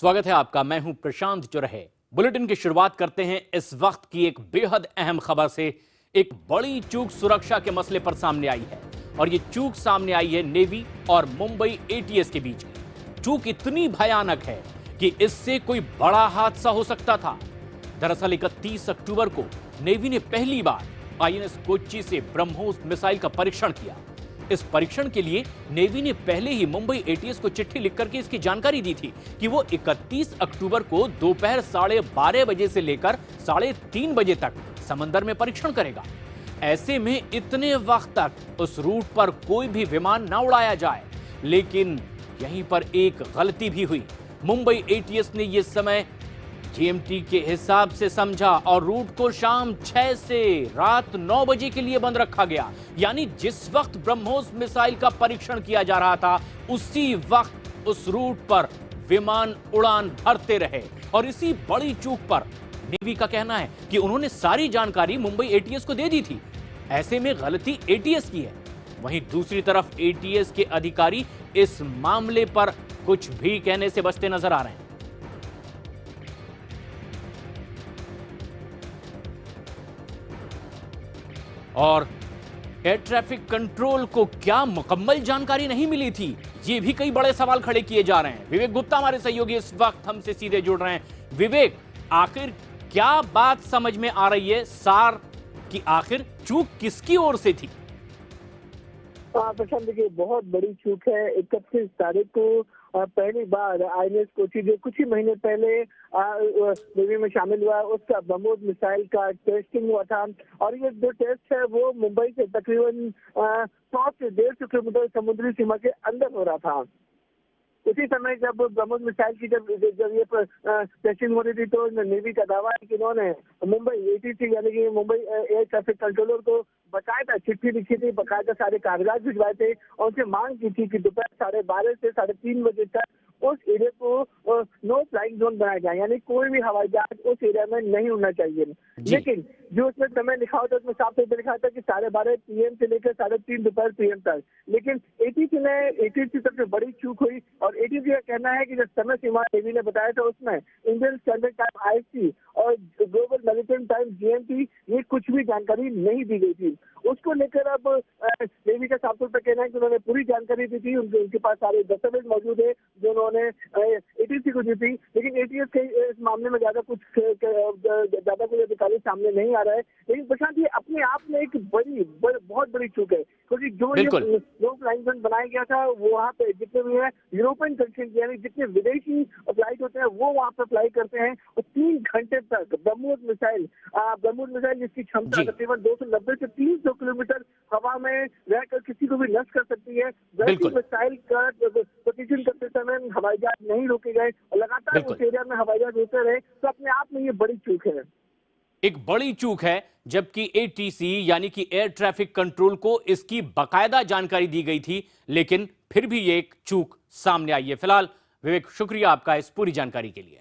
स्वागत है आपका। मैं हूं प्रशांत चुरहे। बुलेटिन की शुरुआत करते हैं इस वक्त की एक बेहद अहम खबर से। एक बड़ी चूक सुरक्षा के मसले पर सामने आई है और यह चूक सामने आई है नेवी और मुंबई एटीएस के बीच की। चूक इतनी भयानक है कि इससे कोई बड़ा हादसा हो सकता था। दरअसल 31 अक्टूबर को नेवी ने पहली बार आईएनएस कोच्चि से ब्रह्मोस मिसाइल का परीक्षण किया। इस परीक्षण के लिए नेवी ने पहले ही मुंबई एटीएस को चिट्ठी लिख करके इसकी जानकारी दी थी कि वो 31 अक्टूबर को दोपहर 12:30 बजे से लेकर 3:30 बजे तक समंदर में परीक्षण करेगा। ऐसे में इतने वक्त तक उस रूट पर कोई भी विमान न उड़ाया जाए, लेकिन यहीं पर एक गलती भी हुई। मुंबई एटीएस ने यह समय जीएमटी के हिसाब से समझा और रूट को शाम 6 से रात 9 बजे के लिए बंद रखा गया। यानी जिस वक्त ब्रह्मोस मिसाइल का परीक्षण किया जा रहा था, उसी वक्त उस रूट पर विमान उड़ान भरते रहे। और इसी बड़ी चूक पर नेवी का कहना है कि उन्होंने सारी जानकारी मुंबई एटीएस को दे दी थी। ऐसे में गलती एटीएस की है। वहीं दूसरी तरफ एटीएस के अधिकारी इस मामले पर कुछ भी कहने से बचते नजर आ रहे हैं। और एयर ट्रैफिक कंट्रोल को क्या मुकम्मल जानकारी नहीं मिली थी? ये भी कई बड़े सवाल खड़े किए जा रहे हैं। विवेक गुप्ता हमारे सहयोगी इस वक्त हमसे सीधे जुड़ रहे हैं। विवेक, आखिर क्या बात समझ में आ रही है सार कि आखिर चूक किसकी ओर से थी? प्रशांत, देखिए बहुत बड़ी चूक है। 31 तारीख को पहली बार आईएनएस कोच्चि जो कुछ ही महीने पहले नेवी में शामिल हुआ, उसका ब्रह्मोस मिसाइल का टेस्टिंग हुआ था। और ये जो टेस्ट है वो मुंबई से तकरीबन 100 से 150 किलोमीटर समुद्री सीमा के अंदर हो रहा था। उसी समय जब ब्रह्मोस मिसाइल की जब ये टेस्टिंग हो रही थी, तो नेवी का दावा है कि इन्होंने मुंबई एटीसी यानी कि मुंबई एयर ट्रैफिक कंट्रोलर को बकायदा चिट्ठी लिखी थी, बकायदा सारे कागजात भिजवाए थे और उनसे मांग की थी कि दोपहर 12:30 से 3:30 बजे तक उस एरिया को नो फ्लाइंग जोन बनाया जाए, यानी कोई भी हवाई जहाज उस एरिया में नहीं उड़ना चाहिए। लेकिन जो उसमें समय लिखा होता है उसमें साफ तौर पर लिखा था कि 12:30 PM से लेकर 3:30 दोपहर PM तक। लेकिन एटीसी सबसे बड़ी चूक हुई और एटीसी का कहना है कि जो समय सीमा नेवी ने बताया था उसमें इंडियन स्टैंडर्ड टाइम IST और ग्लोबल मैरीटाइम टाइम GMT ये कुछ भी जानकारी नहीं दी गई थी। उसको लेकर अब नेवी का साफ तौर पर कहना है कि उन्होंने पूरी जानकारी दी थी, उनके पास सारे दस्तावेज मौजूद है जो उन्होंने एटीसी को दी थी। लेकिन एटीएस के इस मामले में ज्यादा कोई अधिकारी सामने नहीं आ रहा है। लेकिन प्रशांत, ये अपने आप में एक बहुत बड़ी चूक है, क्योंकि जो ये नो फ्लाइंग जोन बनाया गया था वहाँ पे जितने भी है यूरोपियन कंट्रीज यानी जितने विदेशी फ्लाइट होते हैं वो वहाँ पे फ्लाई करते हैं। और 3 घंटे तक ब्रह्मोस मिसाइल जिसकी क्षमता तकरीबन 290 से 300 किलोमीटर हवा में रहकर किसी को भी नष्ट कर सकती है, वैसी मिसाइल का प्रशिक्षण करते समय हवाई जहाज नहीं रोके गए और लगातार उस एरिया में हवाई जहाज होते रहे, तो अपने आप में ये बड़ी चूक है। एक बड़ी चूक है, जबकि एटीसी यानी कि एयर ट्रैफिक कंट्रोल को इसकी बाकायदा जानकारी दी गई थी, लेकिन फिर भी ये एक चूक सामने आई है। फिलहाल विवेक, शुक्रिया आपका इस पूरी जानकारी के लिए।